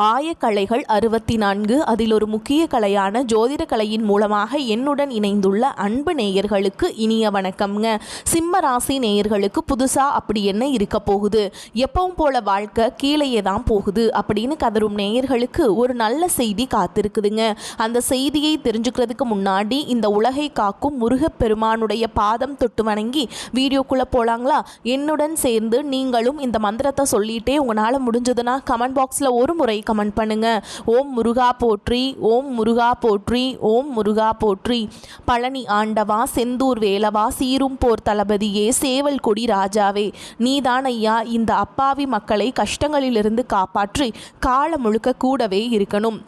ஆயக்கலைகள் 64 அதில் ஒரு முக்கிய கலையான ஜோதிட கலையின் மூலமாக என்னுடன் இணைந்துள்ள அன்பு நேயர்களுக்கு இனிய வணக்கம்ங்க. சிம்ம ராசி நேயர்களுக்கு புதுசாக அப்படி என்ன இருக்க போகுது, எப்பவும் போல வாழ்க்கை கீழேயே தான் போகுது அப்படின்னு கதரும் நேயர்களுக்கு ஒரு நல்ல செய்தி காத்திருக்குதுங்க. அந்த செய்தியை தெரிஞ்சுக்கிறதுக்கு முன்னாடி இந்த உலகை காக்கும் முருகப்பெருமானுடைய பாதம் தொட்டு வணங்கி வீடியோக்குள்ளே போகலாங்களா? என்னுடன் சேர்ந்து நீங்களும் இந்த மந்திரத்தை சொல்லிட்டே உங்களால் முடிஞ்சதுன்னா கமெண்ட் பாக்ஸில் ஒரு முறை கமெண்ட் பண்ணுங்க. ஓம் முருகா போற்றி, ஓம் முருகா போற்றி, ஓம் முருகா போற்றி. பழனி ஆண்டவா, செந்தூர் வேலவா, சீரும் போர் தளபதியே, சேவல் கொடி ராஜாவே, நீதான் ஐயா இந்த அப்பாவி மக்களை கஷ்டங்களிலிருந்து காப்பாற்றி காலம் முழுக்க கூடவே இருக்கணும்.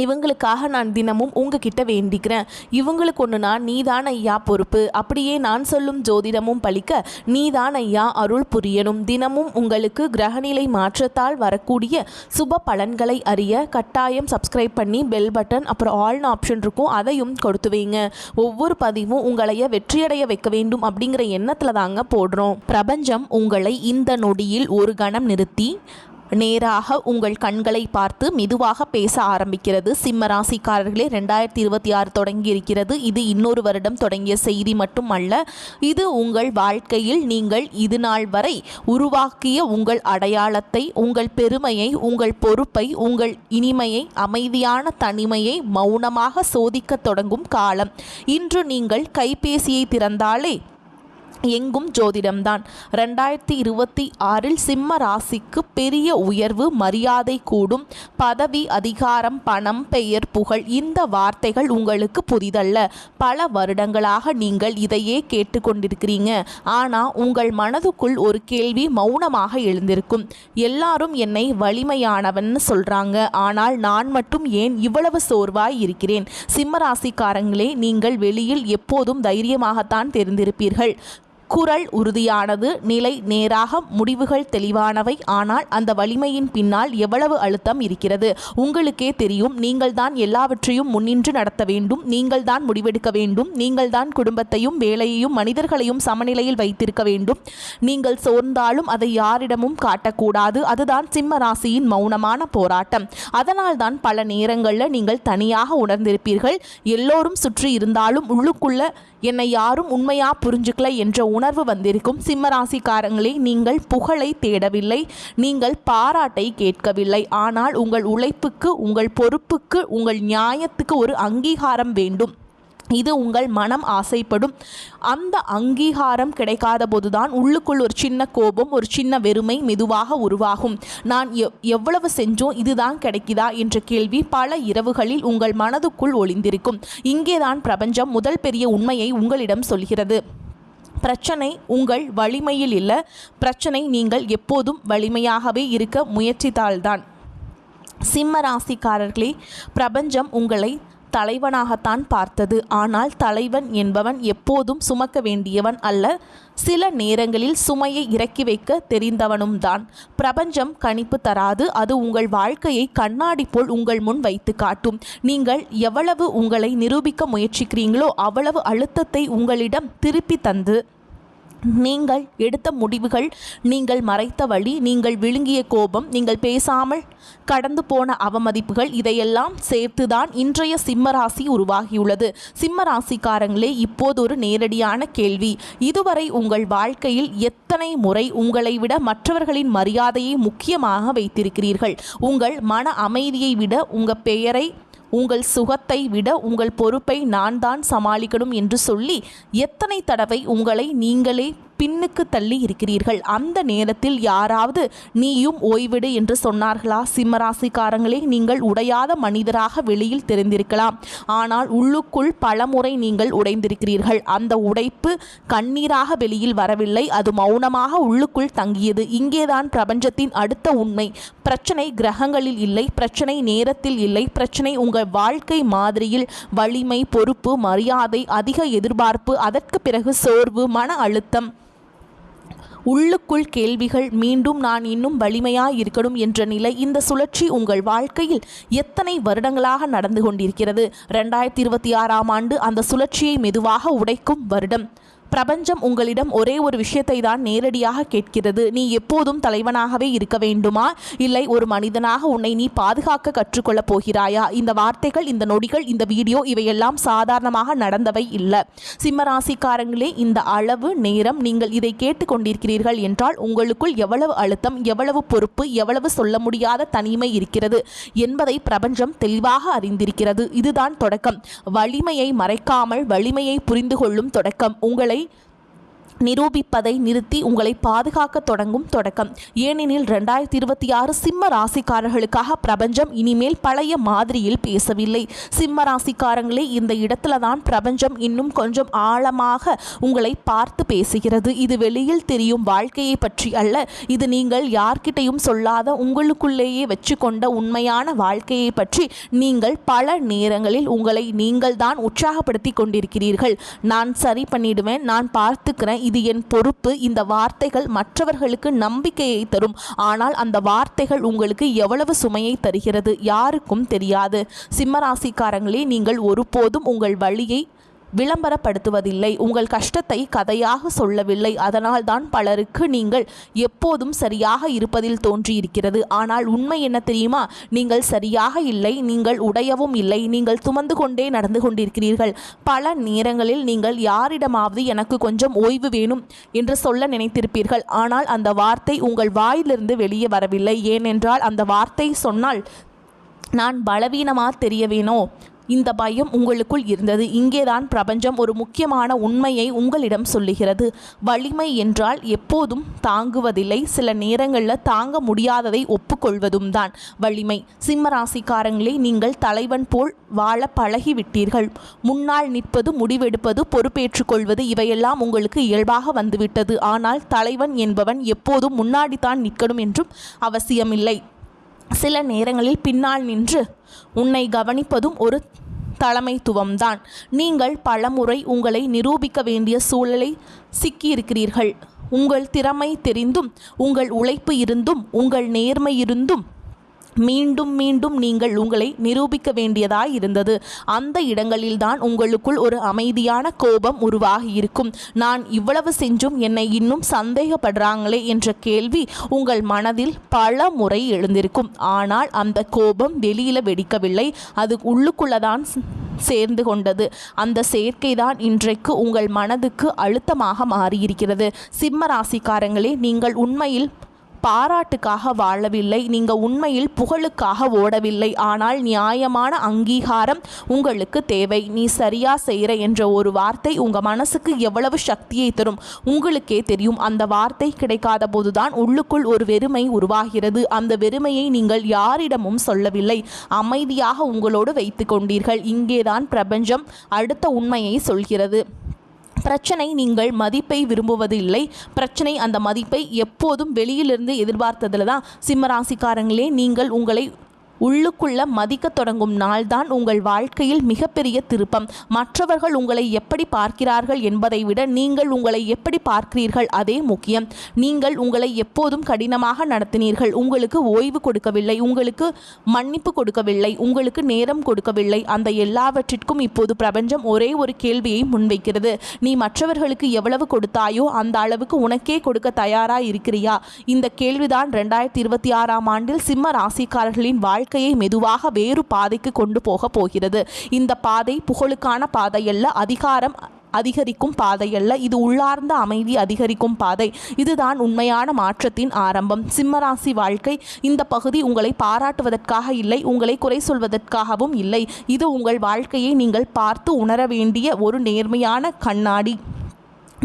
இவங்களுக்காக நான் தினமும் உங்ககிட்ட வேண்டிக்கிறேன். இவங்களுக்கு ஒன்றுனா நீதான் ஐயா பொறுப்பு. அப்படியே நான் சொல்லும் ஜோதிடமும் பலிக்க நீதான் ஐயா அருள் புரியணும். தினமும் உங்களுக்கு கிரகநிலை மாற்றத்தால் வரக்கூடிய சுப பலன்களை அறிய கட்டாயம் சப்ஸ்கிரைப் பண்ணி பெல் பட்டன் அப்புறம் ஆல்னு ஆப்ஷன் இருக்கும், அதையும் கொடுத்து வைங்க. ஒவ்வொரு பதிவும் உங்களைய வெற்றியடைய வைக்க வேண்டும் அப்படிங்கிற எண்ணத்தில் தாங்க போடுறோம். பிரபஞ்சம் உங்களை இந்த நொடியில் ஒரு கணம் நிறுத்தி நேராக உங்கள் கண்களை பார்த்து மெதுவாக பேச ஆரம்பிக்கிறது. சிம்ம ராசிக்காரர்களே, 2026 தொடங்கி இருக்கிறது. இது இன்னொரு வருடம் தொடங்கிய செய்தி மட்டும் அல்ல, இது உங்கள் வாழ்க்கையில் நீங்கள் இது நாள் வரை உருவாக்கிய உங்கள் அடையாளத்தை, உங்கள் பெருமையை, உங்கள் பொறுப்பை, உங்கள் இனிமையை, அமைதியான தனிமையை மௌனமாக சோதிக்க தொடங்கும் காலம். இன்று நீங்கள் கைபேசியை திறந்தாலே எங்கும் ஜோதிடம்தான். 2026 சிம்ம ராசிக்கு பெரிய உயர்வு, மரியாதை கூடும். பதவி, அதிகாரம், பணம், பெயர், புகழ் இந்த வார்த்தைகள் உங்களுக்கு புதிதல்ல. பல வருடங்களாக நீங்கள் இதையே கேட்டுக்கொண்டிருக்கிறீங்க. ஆனால் உங்கள் மனதுக்குள் ஒரு கேள்வி மௌனமாக எழுந்திருக்கும். எல்லாரும் என்னை வலிமையானவன் சொல்றாங்க, ஆனால் நான் மட்டும் ஏன் இவ்வளவு சோர்வாய் இருக்கிறேன்? சிம்ம ராசிக்காரங்களே, நீங்கள் வெளியில் எப்போதும் தைரியமாகத்தான் தெரிந்திருப்பீர்கள். குரல் உறுதியானது, நிலை நேராக, முடிவுகள் தெளிவானவை. ஆனால் அந்த வலிமையின் பின்னால் எவ்வளவு அழுத்தம் இருக்கிறது உங்களுக்கே தெரியும். நீங்கள் தான் எல்லாவற்றையும் முன்னின்று நடத்த வேண்டும். நீங்கள் தான் முடிவெடுக்க வேண்டும். நீங்கள் தான் குடும்பத்தையும் வேலையையும் மனிதர்களையும் சமநிலையில் வைத்திருக்க வேண்டும். நீங்கள் சோர்ந்தாலும் அதை யாரிடமும் காட்டக்கூடாது. அதுதான் சிம்ம ராசியின் மௌனமான போராட்டம். அதனால் தான் பல நேரங்களில் நீங்கள் தனியாக உணர்ந்திருப்பீர்கள். எல்லோரும் சுற்றி இருந்தாலும் உள்ளுக்குள்ள என்னை யாரும் உண்மையா புரிஞ்சுக்கல என்ற உணர்வு வந்திருக்கும். சிம்மராசிக்காரங்களே, நீங்கள் புகழை தேடவில்லை, நீங்கள் பாராட்டை கேட்கவில்லை. ஆனால் உங்கள் உழைப்புக்கு, உங்கள் பொறுப்புக்கு, உங்கள் நியாயத்துக்கு ஒரு அங்கீகாரம் வேண்டும். இது உங்கள் மனம் ஆசைப்படும். அந்த அங்கீகாரம் கிடைக்காத போதுதான் உள்ளுக்குள் ஒரு சின்ன கோபம், ஒரு சின்ன வெறுமை மெதுவாக உருவாகும். நான் எவ்வளவு செஞ்சோம், இதுதான் கிடைக்குதா என்ற கேள்வி பல இரவுகளில் உங்கள் மனதுக்குள் ஒளிந்திருக்கும். இங்கேதான் பிரபஞ்சம் முதல் பெரிய உண்மையை உங்களிடம் சொல்கிறது. பிரச்சனை உங்கள் வலிமையில் இல்லை, பிரச்சனை நீங்கள் எப்போதும் வலிமையாகவே இருக்க முயற்சித்தால்தான். சிம்ம ராசிக்காரர்களே, பிரபஞ்சம் உங்களை தலைவனாகத்தான் பார்த்தது. ஆனால் தலைவன் என்பவன் எப்போதும் சுமக்க வேண்டியவன் அல்ல, சில நேரங்களில் சுமையை இறக்கி வைக்க தெரிந்தவனும் தான். பிரபஞ்சம் கணிப்பு தராது, அது உங்கள் வாழ்க்கையை கண்ணாடி போல் உங்கள் முன் வைத்து காட்டும். நீங்கள் எவ்வளவு உங்களை நிரூபிக்க முயற்சிக்கிறீங்களோ அவ்வளவு அழுத்தத்தை உங்களிடம் திருப்பி தந்து, நீங்கள் எடுத்த முடிவுகள், நீங்கள் மறைத்த வழி, நீங்கள் விழுங்கிய கோபம், நீங்கள் பேசாமல் கடந்து போன அவமதிப்புகள், இதையெல்லாம் சேர்த்துதான் இன்றைய சிம்மராசி உருவாகியுள்ளது. சிம்மராசிக்காரங்களே, இப்போது ஒரு நேரடியான கேள்வி. இதுவரை உங்கள் வாழ்க்கையில் எத்தனை முறை உங்களை விட மற்றவர்களின் மரியாதையை முக்கியமாக வைத்திருக்கிறீர்கள்? உங்கள் மன அமைதியை விட, உங்கள் பெயரை, உங்கள் சுகத்தை விட உங்கள் பொறுப்பை நான் தான் சமாளிக்கணும் என்று சொல்லி எத்தனை தடவை உங்களை நீங்களே பின்னுக்கு தள்ளி இருக்கிறீர்கள்? அந்த நேரத்தில் யாராவது நீயும் ஓய்விடு என்று சொன்னார்களா? சிம்மராசிக்காரங்களே, நீங்கள் உடையாத மனிதராக வெளியில் தெரிந்திருக்கலாம், ஆனால் உள்ளுக்குள் பலமுறை நீங்கள் உடைந்திருக்கிறீர்கள். அந்த உடைப்பு கண்ணீராக வெளியில் வரவில்லை, அது மௌனமாக உள்ளுக்குள் தங்கியது. இங்கேதான் பிரபஞ்சத்தின் அடுத்த உண்மை. பிரச்சனை கிரகங்களில் இல்லை, பிரச்சனை நேரத்தில் இல்லை, பிரச்சனை உங்கள் வாழ்க்கை மாதிரியில். வலிமை, பொறுப்பு, மரியாதை, அதிக எதிர்பார்ப்பு, அதற்கு பிறகு சோர்வு, மன அழுத்தம், உள்ளுக்குள் கேள்விகள், மீண்டும் நான் இன்னும் வலிமையாய் இருக்கணும் என்ற நிலை. இந்த சுழற்சி உங்கள் வாழ்க்கையில் எத்தனை வருடங்களாக நடந்து கொண்டிருக்கிறது? 2026 அந்த சுழற்சியை மெதுவாக உடைக்கும் வருடம். பிரபஞ்சம் உங்களிடம் ஒரே ஒரு விஷயத்தை தான் நேரடியாக கேட்கிறது. நீ எப்போதும் தலைவனாகவே இருக்க வேண்டுமா, இல்லை ஒரு மனிதனாக உன்னை நீ பாதுகாக்க கற்றுக்கொள்ளப் போகிறாயா? இந்த வார்த்தைகள், இந்த நொடிகள், இந்த வீடியோ இவையெல்லாம் சாதாரணமாக நடந்தவை இல்லை. சிம்மராசிக்காரங்களே, இந்த அளவு நேரம் நீங்கள் இதை கேட்டுக்கொண்டிருக்கிறீர்கள் என்றால் உங்களுக்குள் எவ்வளவு அழுத்தம், எவ்வளவு பொறுப்பு, எவ்வளவு சொல்ல முடியாத தனிமை இருக்கிறது என்பதை பிரபஞ்சம் தெளிவாக அறிந்திருக்கிறது. இதுதான் தொடக்கம். வலிமையை மறைக்காமல் வலிமையை புரிந்து கொள்ளும் தொடக்கம். உங்களை நிரூபிப்பதை நிறுத்தி உங்களை பாதுகாக்க தொடங்கும் தொடக்கம். ஏனெனில் 2026 சிம்ம ராசிக்காரர்களுக்காக பிரபஞ்சம் இனிமேல் பழைய மாதிரியில் பேசவில்லை. சிம்ம ராசிக்காரங்களே, இந்த இடத்துல தான் பிரபஞ்சம் இன்னும் கொஞ்சம் ஆழமாக உங்களை பார்த்து பேசுகிறது. இது வெளியில் தெரியும் வாழ்க்கையை பற்றி அல்ல. இது நீங்கள் யார்கிட்டையும் சொல்லாத உங்களுக்குள்ளேயே வச்சுக்கொண்ட உண்மையான வாழ்க்கையை பற்றி. நீங்கள் பல நேரங்களில் உங்களை நீங்கள் தான் உற்சாகப்படுத்தி கொண்டிருக்கிறீர்கள். நான் சரி பண்ணிடுவேன், நான் பார்த்துக்கிறேன், இது என் பொறுப்பு. இந்த வார்த்தைகள் மற்றவர்களுக்கு நம்பிக்கையை தரும். ஆனால் அந்த வார்த்தைகள் உங்களுக்கு எவ்வளவு சுமையை தருகிறது யாருக்கும் தெரியாது. சிம்மராசிக்காரங்களே, நீங்கள் ஒருபோதும் உங்கள் வழியை விளம்பரப்படுத்துவதில்லை. உங்கள் கஷ்டத்தை கதையாக சொல்லவில்லை. அதனால்தான் பலருக்கு நீங்கள் எப்போதும் சரியாக இருப்பதில் தோன்றியிருக்கிறது. ஆனால் உண்மை என்ன தெரியுமா? நீங்கள் சரியாக இல்லை, நீங்கள் உடையவும் இல்லை, நீங்கள் சுமந்து கொண்டே நடந்து கொண்டிருக்கிறீர்கள். பல நேரங்களில் நீங்கள் யாரிடமாவது எனக்கு கொஞ்சம் ஓய்வு வேணும் என்று சொல்ல நினைத்திருப்பீர்கள். ஆனால் அந்த வார்த்தை உங்கள் வாயிலிருந்து வெளியே வரவில்லை. ஏனென்றால் அந்த வார்த்தை சொன்னால் நான் பலவீனமாக தெரியவேனோ, இந்த பயம் உங்களுக்குள் இருந்தது. இங்கேதான் பிரபஞ்சம் ஒரு முக்கியமான உண்மையை உங்களிடம் சொல்லுகிறது. வலிமை என்றால் எப்போதும் தாங்குவதில்லை, சில நேரங்களில் தாங்க முடியாததை ஒப்புக்கொள்வதும் தான் வலிமை. சிம்மராசிக்காரங்களே, நீங்கள் தலைவன் போல் வாழ பழகிவிட்டீர்கள். முன்னால் நிற்பது, முடிவெடுப்பது, பொறுப்பேற்றுக்கொள்வது இவையெல்லாம் உங்களுக்கு இயல்பாக வந்துவிட்டது. ஆனால் தலைவன் என்பவன் எப்போதும் முன்னாடித்தான் நிற்கணும் என்றும் அவசியமில்லை. சில நேரங்களில் பின்னால் நின்று உன்னை கவனிப்பதும் ஒரு தலைமைத்துவம்தான். நீங்கள் பலமுறை உங்களை நிரூபிக்க வேண்டிய சூழலை சிக்கியிருக்கிறீர்கள். உங்கள் திறமை தெரிந்தும், உங்கள் உழைப்பு இருந்தும், உங்கள் நேர்மை இருந்தும் மீண்டும் மீண்டும் நீங்கள் உங்களை நிரூபிக்க வேண்டியதாய் இருந்தது. அந்த இடங்களில்தான் உங்களுக்குள் ஒரு அமைதியான கோபம் உருவாகி இருக்கும். நான் இவ்வளவு செஞ்சும் என்னை இன்னும் சந்தேகப்படுறாங்களே என்ற கேள்வி உங்கள் மனதில் பல முறை எழுந்திருக்கும். ஆனால் அந்த கோபம் வெளியில் வெடிக்கவில்லை, அது உள்ளுக்குள்ளதான் சேர்ந்து கொண்டது. அந்த சேர்க்கைதான் இன்றைக்கு உங்கள் மனதுக்கு அழுத்தமாக மாறியிருக்கிறது. சிம்ம ராசிக்காரங்களே, நீங்கள் உண்மையில் பாராட்டுக்காக வாழவில்லை, நீங்கள் உண்மையில் புகழுக்காக ஓடவில்லை. ஆனால் நியாயமான அங்கீகாரம் உங்களுக்கு தேவை. நீ சரியா செய்கிற என்ற ஒரு வார்த்தை உங்கள் மனசுக்கு எவ்வளவு சக்தியை தரும் உங்களுக்கே தெரியும். அந்த வார்த்தை கிடைக்காத போதுதான் உள்ளுக்குள் ஒரு வெறுமை உருவாகிறது. அந்த வெறுமையை நீங்கள் யாரிடமும் சொல்லவில்லை, அமைதியாக உங்களோடு வைத்து கொண்டீர்கள். இங்கேதான் பிரபஞ்சம் அடுத்த உண்மையை சொல்கிறது. பிரச்சனை நீங்கள் மதிப்பை விரும்புவது இல்லை, பிரச்சனை அந்த மதிப்பை எப்போதும் வெளியிலிருந்து எதிர்பார்த்ததில் தான். சிம்மராசிக்காரங்களே, நீங்கள் உங்களை உள்ளுக்குள்ள மதிக்க தொடங்கும் நாள்தான் உங்கள் வாழ்க்கையில் மிகப்பெரிய திருப்பம். மற்றவர்கள் உங்களை எப்படி பார்க்கிறார்கள் என்பதை விட நீங்கள் உங்களை எப்படி பார்க்கிறீர்கள் அதே முக்கியம். நீங்கள் உங்களை எப்போதும் கடினமாக நடத்தினீர்கள். உங்களுக்கு ஓய்வு கொடுக்கவில்லை, உங்களுக்கு மன்னிப்பு கொடுக்கவில்லை, உங்களுக்கு நேரம் கொடுக்கவில்லை. அந்த எல்லாவற்றிற்கும் இப்போது பிரபஞ்சம் ஒரே ஒரு கேள்வியை முன்வைக்கிறது. நீ மற்றவர்களுக்கு எவ்வளவு கொடுத்தாயோ அந்த அளவுக்கு உனக்கே கொடுக்க தயாரா இருக்கிறியா? இந்த கேள்விதான் 2026ஆம் ஆண்டில் சிம்ம ராசிக்காரர்களின் வாழ்க்கையை மெதுவாக வேறு பாதைக்கு கொண்டு போக போகிறது. இந்த பாதை புகழுக்கான பாதையல்ல, அதிகாரம் அதிகரிக்கும் பாதையல்ல, இது உள்ளார்ந்த அமைதி அதிகரிக்கும் பாதை. இதுதான் உண்மையான மாற்றத்தின் ஆரம்பம். சிம்மராசி வாழ்க்கை இந்த பகுதி உங்களை பாராட்டுவதற்காக இல்லை, உங்களை குறை சொல்வதற்காகவும் இல்லை. இது உங்கள் வாழ்க்கையை நீங்கள் பார்த்து உணர வேண்டிய ஒரு நேர்மையான கண்ணாடி.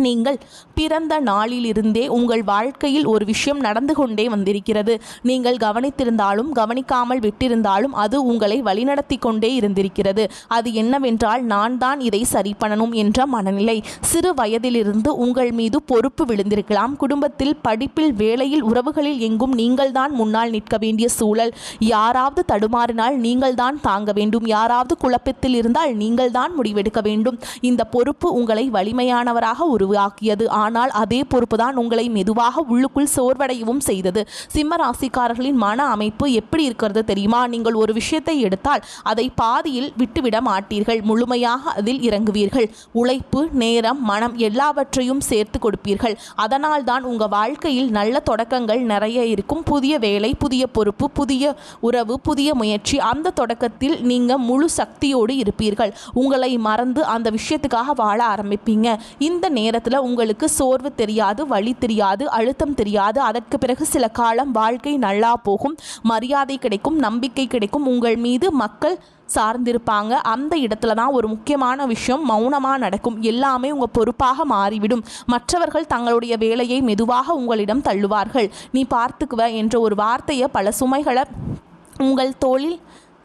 நீங்கள் பிறந்த நாளிலிருந்தே உங்கள் வாழ்க்கையில் ஒரு விஷயம் நடந்து கொண்டே வந்திருக்கிறது. நீங்கள் கவனித்திருந்தாலும் கவனிக்காமல் விட்டிருந்தாலும் அது உங்களை வழிநடத்தி கொண்டே இருந்திருக்கிறது. அது என்னவென்றால், நான் தான் இதை சரி பண்ணணும் என்ற மனநிலை. சிறு வயதிலிருந்து உங்கள் மீது பொறுப்பு விழுந்திருக்கலாம். குடும்பத்தில், படிப்பில், வேலையில், உறவுகளில் எங்கும் நீங்கள் தான் முன்னால் நிற்க வேண்டிய சூழல். யாராவது தடுமாறினால் நீங்கள் தான் தாங்க வேண்டும். யாராவது குழப்பத்தில் இருந்தால் நீங்கள் தான் முடிவெடுக்க வேண்டும். இந்த பொறுப்பு உங்களை வலிமையானவராக உருவாக்கியது. ஆனால் அதே பொறுப்பு தான் உங்களை மெதுவாக உள்ளுக்குள் சோர்வடையவும் செய்தது. சிம்ம ராசிக்காரர்களின் மன அமைப்பு எப்படி இருக்கிறது தெரியுமா? நீங்கள் ஒரு விஷயத்தை எடுத்தால் அதை பாதியில் விட்டுவிட மாட்டீர்கள். முழுமையாக அதில் இறங்குவீர்கள். உழைப்பு, நேரம், மனம் எல்லாவற்றையும் சேர்த்து கொடுப்பீர்கள். அதனால் தான் உங்கள் வாழ்க்கையில் நல்ல தொடக்கங்கள் நிறைய இருக்கும். புதிய வேலை, புதிய பொறுப்பு, புதிய உறவு, புதிய முயற்சி. அந்த தொடக்கத்தில் நீங்கள் முழு சக்தியோடு இருப்பீர்கள். உங்களை மறந்து அந்த விஷயத்துக்காக வாழ ஆரம்பிப்பீங்க. இந்த நேரத்தில் உங்களுக்கு சோர்வு தெரியாது, வலி தெரியாது, அழுத்தம் தெரியாது. அதற்கு பிறகு சில காலம் வாழ்க்கை நல்லா போகும். மரியாதை கிடைக்கும், நம்பிக்கை கிடைக்கும். உங்கள் மீது மக்கள் சார்ந்திருப்பாங்க. அந்த இடத்துல தான் ஒரு முக்கியமான விஷயம் மௌனமாக நடக்கும். எல்லாமே உங்கள் பொறுப்பாக மாறிவிடும். மற்றவர்கள் தங்களுடைய வேலையை மெதுவாக உங்களிடம் தள்ளுவார்கள். நீ பார்த்துக்குவ என்ற ஒரு வார்த்தையை பல சுமைகளை உங்கள் தோளில்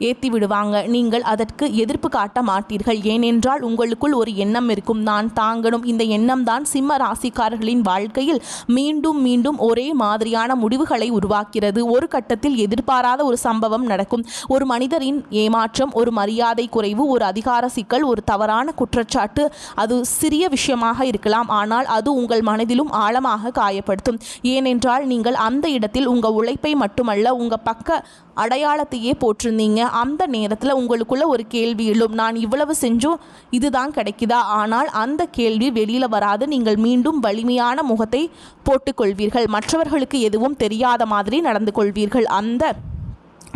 ஏற்றி விடுவாங்க. நீங்கள் அதற்கு எதிர்ப்பு காட்ட மாட்டீர்கள். ஏனென்றால் உங்களுக்குள் ஒரு எண்ணம் இருக்கும், நான் தாங்கணும். இந்த எண்ணம் தான் சிம்ம ராசிக்காரர்களின் வாழ்க்கையில் மீண்டும் மீண்டும் ஒரே மாதிரியான முடிவுகளை உருவாக்கிறது. ஒரு கட்டத்தில் எதிர்பாராத ஒரு சம்பவம் நடக்கும். ஒரு மனிதரின் ஏமாற்றம், ஒரு மரியாதை குறைவு, ஒரு அதிகார சிக்கல், ஒரு தவறான குற்றச்சாட்டு. அது சிறிய விஷயமாக இருக்கலாம், ஆனால் அது உங்கள் மனதிலும் ஆழமாக காயப்படுத்தும். ஏனென்றால் நீங்கள் அந்த இடத்தில் உங்கள் உழைப்பை மட்டுமல்ல, உங்கள் பக்க அடையாளத்தையே போட்டிருந்தீங்க. அந்த நேரத்தில் உங்களுக்குள்ள ஒரு கேள்வி எழும், நான் இவ்வளவு செஞ்சும் இதுதான் கிடைக்குதா? ஆனால் அந்த கேள்வி வெளியில் வராது. நீங்கள் மீண்டும் வலிமையான முகத்தை போட்டுக்கொள்வீர்கள். மற்றவர்களுக்கு எதுவும் தெரியாத மாதிரி நடந்து கொள்வீர்கள். அந்த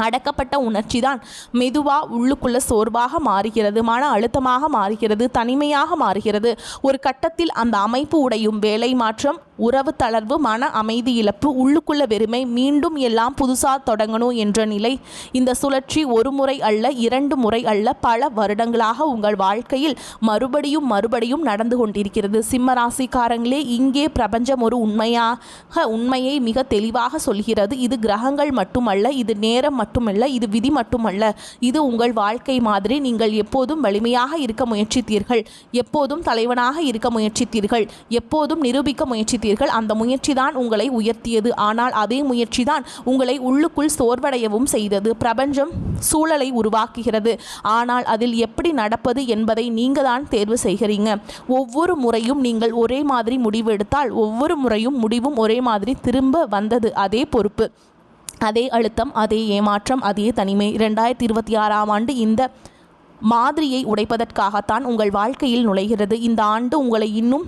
அடக்கப்பட்ட உணர்ச்சி தான் மெதுவாக உள்ளுக்குள்ள சோர்வாக மாறுகிறது, மன அழுத்தமாக மாறுகிறது, தனிமையாக மாறுகிறது. ஒரு கட்டத்தில் அந்த அமைப்பு உடையும். வேலை மாற்றம், உறவு தளர்வு, மன அமைதி இழப்பு, உள்ளுக்குள்ள வெறுமை, மீண்டும் எல்லாம் புதுசாக தொடங்கணும் என்ற நிலை. இந்த சுழற்சி ஒரு முறை அல்ல, 2 முறை அல்ல, பல வருடங்களாக உங்கள் வாழ்க்கையில் மறுபடியும் நடந்து கொண்டிருக்கிறது. சிம்ம ராசிக்காரங்களே, இங்கே பிரபஞ்சம் ஒரு உண்மையை மிக தெளிவாக சொல்கிறது. இது கிரகங்கள் மட்டுமல்ல, இது நேரம் மட்டுமல்ல, இது விதி மட்டுமல்ல, இது உங்கள் வாழ்க்கை மாதிரி. நீங்கள் எப்போதும் வலிமையாக இருக்க முயற்சித்தீர்கள், எப்போதும் தலைவனாக இருக்க முயற்சித்தீர்கள், எப்போதும் நிரூபிக்க முயற்சித்தீர்கள். அந்த முயற்சி தான் உங்களை உயர்த்தியது. ஆனால் அதே முயற்சி தான் உங்களை உள்ளுக்குள் சோர்வடையவும் செய்தது. பிரபஞ்சம் சூழலை உருவாக்குகிறது, ஆனால் அதில் எப்படி நடப்பது என்பதை நீங்கள் தான் தேர்வு செய்கிறீங்க. ஒவ்வொரு முறையும் நீங்கள் ஒரே மாதிரி முடிவு எடுத்தால் ஒவ்வொரு முறையும் முடிவும் ஒரே மாதிரி திரும்ப வந்தது. அதே பொறுப்பு, அதே அழுத்தம், அதே ஏமாற்றம், அதே தனிமை. 2026ஆம் ஆண்டு இந்த மாதிரியை உடைப்பதற்காகத்தான் உங்கள் வாழ்க்கையில் நுழைகிறது. இந்த ஆண்டு உங்களை இன்னும்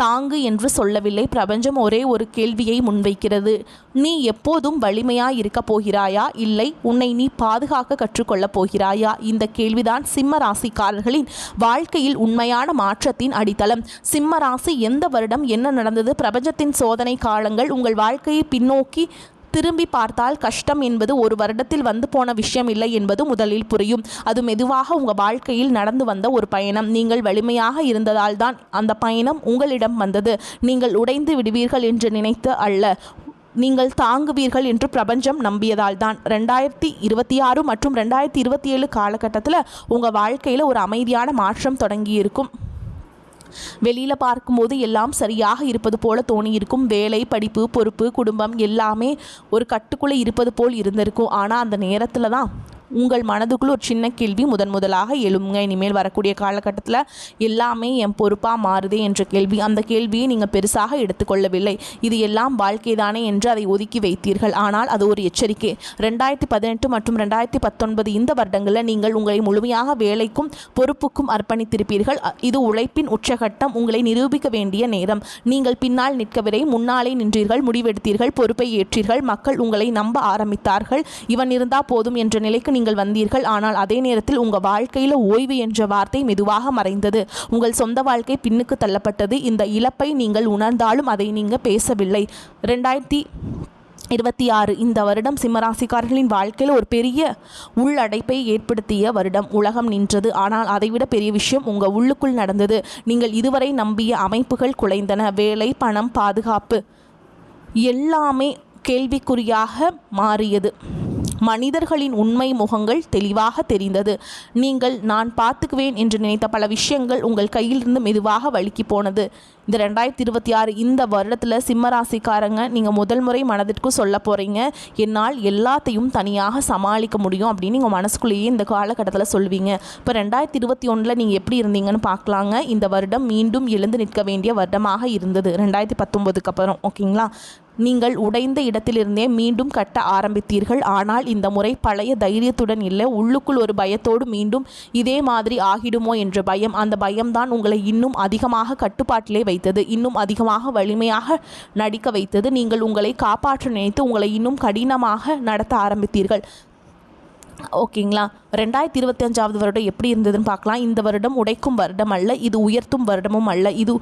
தாங்கு என்று சொல்லவில்லை. பிரபஞ்சம் ஒரே ஒரு கேள்வியை முன்வைக்கிறது. நீ எப்போதும் வலிமையாய் இருக்கப் போகிறாயா? இல்லை, உன்னை நீ பாதுகாக்க கற்றுக்கொள்ளப் போகிறாயா? இந்த கேள்விதான் சிம்ம ராசிக்காரர்களின் வாழ்க்கையில் உண்மையான மாற்றத்தின் அடித்தளம். சிம்ம ராசி, எந்த வருடம் என்ன நடந்தது? பிரபஞ்சத்தின் சோதனை காலங்கள். உங்கள் வாழ்க்கையை பின்னோக்கி திரும்பி பார்த்தால் கஷ்டம் என்பது ஒரு வருடத்தில் வந்து போன விஷயம் இல்லை என்பது முதலில் புரியும். அது மெதுவாக உங்கள் வாழ்க்கையில் நடந்து வந்த ஒரு பயணம். நீங்கள் வலிமையாக இருந்ததால் தான் அந்த பயணம் உங்களிடம் வந்தது. நீங்கள் உடைந்து விடுவீர்கள் என்று நினைத்து அல்ல, நீங்கள் தாங்குவீர்கள் என்று பிரபஞ்சம் நம்பியதால் தான். 2026 மற்றும் 2027 காலகட்டத்தில் உங்கள் வாழ்க்கையில் ஒரு அமைதியான மாற்றம் தொடங்கியிருக்கும். வெளியில் பார்க்கும்போது எல்லாம் சரியாக இருப்பது போல தோணியிருக்கும். வேலை, படிப்பு, பொறுப்பு, குடும்பம் எல்லாமே ஒரு கட்டுக்குள்ளே இருப்பது போல் இருந்திருக்கும். ஆனால் அந்த நேரத்தில் தான் உங்கள் மனதுக்குள்ள ஒரு சின்ன கேள்வி முதலாக எழுங்க. இனிமேல் வரக்கூடிய காலகட்டத்தில் எல்லாமே என் பொறுப்பாக மாறுதே என்ற கேள்வி. அந்த கேள்வியை நீங்கள் பெருசாக எடுத்துக்கொள்ளவில்லை. இது எல்லாம் வாழ்க்கை தானே என்று அதை ஒதுக்கி வைத்தீர்கள். ஆனால் அது ஒரு எச்சரிக்கை. 2018 மற்றும் 2019 இந்த வருடங்களில் நீங்கள் உங்களை முழுமையாக வேலைக்கும் பொறுப்புக்கும் அர்ப்பணித்திருப்பீர்கள். இது உழைப்பின் உச்சகட்டம். உங்களை நிரூபிக்க வேண்டிய நேரம். நீங்கள் பின்னால் நிற்கவில்லை, முன்னாலே நின்றீர்கள், முடிவெடுத்தீர்கள், பொறுப்பை ஏற்றீர்கள். மக்கள் உங்களை நம்ப ஆரம்பித்தார்கள். இவன் இருந்தால் போதும் என்ற நிலைக்கு நீங்கள் வந்தீர்கள். ஆனால் அதே நேரத்தில் உங்கள் வாழ்க்கையில் ஓய்வு என்ற வார்த்தை மெதுவாக மறைந்தது. உங்கள் சொந்த வாழ்க்கை பின்னுக்கு தள்ளப்பட்டது. இந்த இழப்பை நீங்கள் உணர்ந்தாலும் அதை நீங்கள் பேசவில்லை. 2026 இந்த வருடம் சிம்மராசிக்காரர்களின் வாழ்க்கையில் ஒரு பெரிய உள்ளடைப்பை ஏற்படுத்திய வருடம். உலகம் நின்றது. ஆனால் அதைவிட பெரிய விஷயம் உங்கள் உள்ளுக்குள் நடந்தது. நீங்கள் இதுவரை நம்பிய அமைப்புகள் குலைந்தன. வேலை, பணம், பாதுகாப்பு எல்லாமே கேள்விக்குறியாக மாறியது. மனிதர்களின் உண்மை முகங்கள் தெளிவாக தெரிந்தது. நீங்கள் நான் பார்த்துக்குவேன் என்று நினைத்த பல விஷயங்கள் உங்கள் கையிலிருந்து மெதுவாக வழுக்கி போனது. இந்த 2026 இந்த வருடத்தில் சிம்மராசிக்காரங்க நீங்கள் முதல் முறை மனதிற்கு சொல்ல போகிறீங்க, என்னால் எல்லாத்தையும் தனியாக சமாளிக்க முடியும் அப்படின்னு நீங்கள் மனசுக்குள்ளேயே இந்த காலகட்டத்தில் சொல்வீங்க. இப்போ 2021 நீங்கள் எப்படி இருந்தீங்கன்னு பார்க்கலாங்க. இந்த வருடம் மீண்டும் எழுந்து நிற்க வேண்டிய வருடமாக இருந்தது 2019க்கு அப்புறம். ஓகேங்களா? நீங்கள் உடைந்த இடத்திலிருந்தே மீண்டும் கட்ட ஆரம்பித்தீர்கள். ஆனால் இந்த முறை பழைய தைரியத்துடன் இல்லை, உள்ளுக்குள் ஒரு பயத்தோடு மீண்டும் இதே மாதிரி ஆகிடுமோ என்ற பயம். அந்த பயம்தான் உங்களை இன்னும் அதிகமாக கட்டுப்பாட்டிலே வைத்தது, இன்னும் அதிகமாக வலிமையாக நடிக்க வைத்தது. நீங்கள் உங்களை காப்பாற்ற நினைத்து உங்களை இன்னும் கடினமாக நடத்த ஆரம்பித்தீர்கள். ஓகேங்களா? 2025 வருடம் எப்படி இருந்ததுன்னு பார்க்கலாம். இந்த வருடம் உடைக்கும் வருடம் அல்ல, இது உயர்த்தும் வருடமும் அல்ல, இது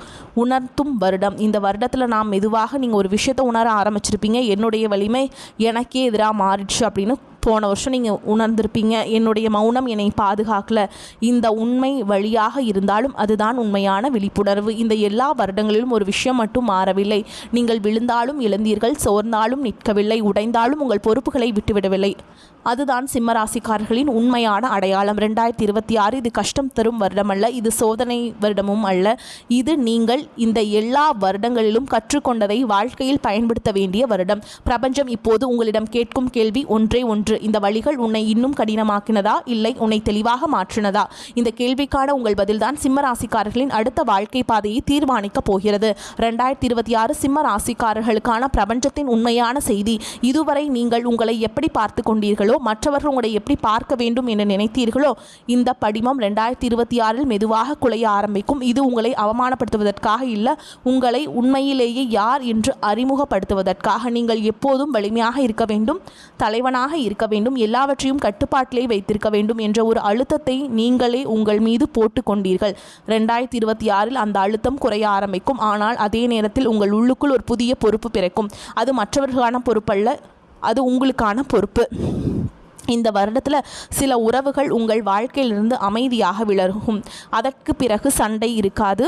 உணர்த்தும் வருடம். இந்த வருடத்தில் நாம் மெதுவாக நீங்கள் ஒரு விஷயத்தை உணர ஆரம்பிச்சிருப்பீங்க. என்னுடைய வலிமை எனக்கே எதிராக மாறிடுச்சு அப்படின்னு போன வருஷம் நீங்கள் உணர்ந்திருப்பீங்க. என்னுடைய மௌனம் என்னை பாதுகாக்கல. இந்த உண்மை வழியாக இருந்தாலும் அதுதான் உண்மையான விழிப்புணர்வு. இந்த எல்லா வருடங்களிலும் ஒரு விஷயம் மட்டும் மாறவில்லை. நீங்கள் விழுந்தாலும் எழுந்தீர்கள், சோர்ந்தாலும் நிற்கவில்லை, உடைந்தாலும் உங்கள் பொறுப்புகளை விட்டுவிடவில்லை. அதுதான் சிம்மராசிக்காரர்களின் உண்மையான அடையாளம். 2026 இது கஷ்டம் தரும் வருடம் அல்ல, இது சோதனை வருடமும் அல்ல. இது நீங்கள் இந்த எல்லா வருடங்களிலும் கற்றுக்கொண்டதை வாழ்க்கையில் பயன்படுத்த வேண்டிய வருடம். பிரபஞ்சம் இப்போது உங்களிடம் கேட்கும் கேள்வி ஒன்றே ஒன்று: இந்த வழிகள் உன்னை இன்னும் கடினமாக்கினதா, இல்லை உன்னை தெளிவாக மாற்றினதா? இந்த கேள்விக்கான உங்கள் பதில்தான் சிம்மராசிக்காரர்களின் அடுத்த வாழ்க்கை பாதையை தீர்மானிக்கப் போகிறது. 2026 சிம்மராசிக்காரர்களுக்கான பிரபஞ்சத்தின் உண்மையான செய்தி. இதுவரை நீங்கள் உங்களை எப்படி பார்த்து கொண்டீர்களோ, மற்றவர்கள் உங்களை எப்படி பார்க்க வேண்டும் என நினைத்தீர்களோ, இந்த படிமம் 2026 மெதுவாக குலைய ஆரம்பிக்கும். இது உங்களை அவமானப்படுத்துவதற்காக இல்லை, உங்களை உண்மையிலேயே யார் என்று அறிமுகப்படுத்துவதற்காக. நீங்கள் எப்போதும் வலிமையாக இருக்க வேண்டும், தலைவனாக இருக்க வேண்டும், எல்லாவற்றையும் கட்டுப்பாட்டிலே வைத்திருக்க வேண்டும் என்ற ஒரு அழுத்தத்தை நீங்களே உங்கள் மீது போட்டு கொண்டீர்கள். 2026 அந்த அழுத்தம் குறைய ஆரம்பிக்கும். ஆனால் அதே நேரத்தில் உங்கள் உள்ளுக்குள் ஒரு புதிய பொறுப்பு பிறக்கும். அது மற்றவர்களுக்கான பொறுப்பல்ல, அது உங்களுக்கான பொறுப்பு. இந்த வருடத்தில் சில உறவுகள் உங்கள் வாழ்க்கையிலிருந்து அமைதியாக விலகும். அதற்கு பிறகு சண்டை இருக்காது.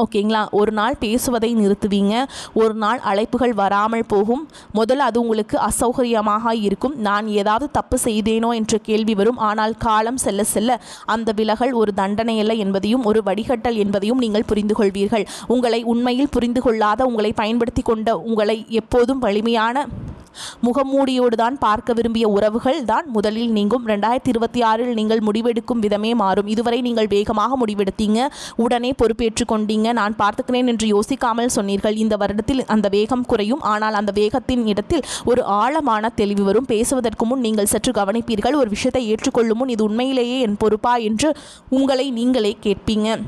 ஓகேங்களா? ஒரு நாள் பேசுவதை நிறுத்துவீங்க, ஒரு நாள் அழைப்புகள் வராமல் போகும். முதல்ல அது உங்களுக்கு அசௌகரியமாக இருக்கும். நான் ஏதாவது தப்பு செய்தேனோ என்ற கேள்வி வரும். ஆனால் காலம் செல்ல செல்ல அந்த விலகல் ஒரு தண்டனை அல்ல என்பதையும் ஒரு வடிகட்டல் என்பதையும் நீங்கள் புரிந்து கொள்வீர்கள். உங்களை உண்மையில் புரிந்து கொள்ளாத, உங்களை பயன்படுத்தி கொண்ட, உங்களை எப்போதும் வலிமையான முகமூடியோடு தான் பார்க்க விரும்பிய உறவுகள் தான் முதலில் நீங்கும். 2026 நீங்கள் முடிவெடுக்கும் விதமே மாறும். இதுவரை நீங்கள் வேகமாக முடிவெடுத்தீங்க, உடனே பொறுப்பேற்று கொண்டீங்க, நான் பார்த்துக்கிறேன் என்று யோசிக்காமல் சொன்னீர்கள். இந்த வருடத்தில் அந்த வேகம் குறையும். ஆனால் அந்த வேகத்தின் இடத்தில் ஒரு ஆழமான தெளிவு வரும். பேசுவதற்கு முன் நீங்கள் சற்று கவனிப்பீர்கள். ஒரு விஷயத்தை ஏற்றுக்கொள்ளும் முன் இது உண்மையிலேயே என் பொறுப்பா என்று உங்களை நீங்களே கேட்பீங்க.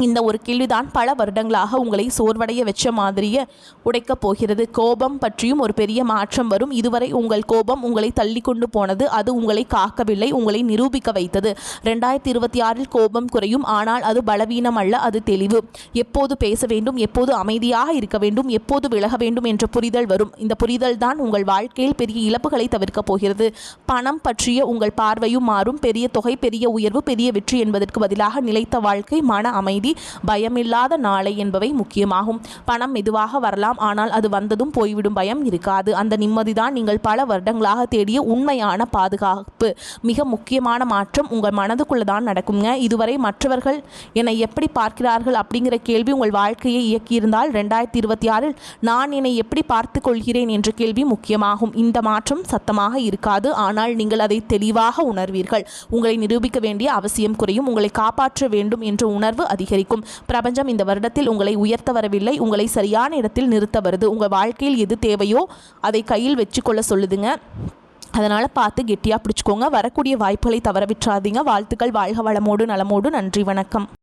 இந்த ஒரு கேள்விதான் பல வருடங்களாக உங்களை சோர்வடைய வச்ச மாதிரியே உடைக்கப் போகிறது. கோபம் பற்றியும் ஒரு பெரிய மாற்றம் வரும். இதுவரை உங்கள் கோபம் உங்களை தள்ளி கொண்டு போனது. அது உங்களை காக்கவில்லை, உங்களை நிரூபிக்க வைத்தது. 2026 கோபம் குறையும். ஆனால் அது பலவீனம் அல்ல, அது தெளிவு. எப்போது பேச வேண்டும், எப்போது அமைதியாக இருக்க வேண்டும், எப்போது விலக வேண்டும் என்ற புரிதல் வரும். இந்த புரிதல் தான் உங்கள் வாழ்க்கையில் பெரிய இழப்புகளை தவிர்க்கப் போகிறது. பணம் பற்றிய உங்கள் பார்வையும் மாறும். பெரிய தொகை, பெரிய உயர்வு, பெரிய வெற்றி என்பதற்கு பதிலாக நிலைத்த வாழ்க்கை, மன அமைதி, பயமில்லாத நாளை என்பவை முக்கியமாகும். பணம் மெதுவாக வரலாம், ஆனால் அது வந்ததும் போய்விடும் பயம் இருக்காது. அந்த நிம்மதிதான் நீங்கள் பல வருடங்களாக தேடிய உண்மையான பாதுகாப்பு. மிக முக்கியமான மாற்றம் உங்கள் மனதுக்குள்ள தான் நடக்குங்க. இதுவரை மற்றவர்கள் என்னை எப்படி பார்க்கிறார்கள் அப்படிங்கிற கேள்வி உங்கள் வாழ்க்கையை இயக்கியிருந்தால் 2026 நான் என்னை எப்படி பார்த்து கொள்கிறேன் என்ற கேள்வி முக்கியமாகும். இந்த மாற்றம் சத்தமாக இருக்காது, ஆனால் நீங்கள் அதை தெளிவாக உணர்வீர்கள். உங்களை நிரூபிக்க வேண்டிய அவசியம் குறையும். உங்களை காப்பாற்ற வேண்டும் என்ற உணர்வு அதிகரிக்கும். பிரபஞ்சம் இந்த வருடத்தில் உங்களை உயர்த்த வரவில்லை, உங்களை சரியான இடத்தில் நிறுத்த வருது. உங்கள் வாழ்க்கையில் எது தேவையோ அதை கையில் வச்சுக்கொள்ள சொல்லுதுங்க. அதனால் பார்த்து கெட்டியாக பிடிச்சிக்கோங்க. வரக்கூடிய வாய்ப்புகளை தவற விட்டுறாதீங்க. வாழ்த்துக்கள். வாழ்க வளமோடு நலமோடு. நன்றி, வணக்கம்.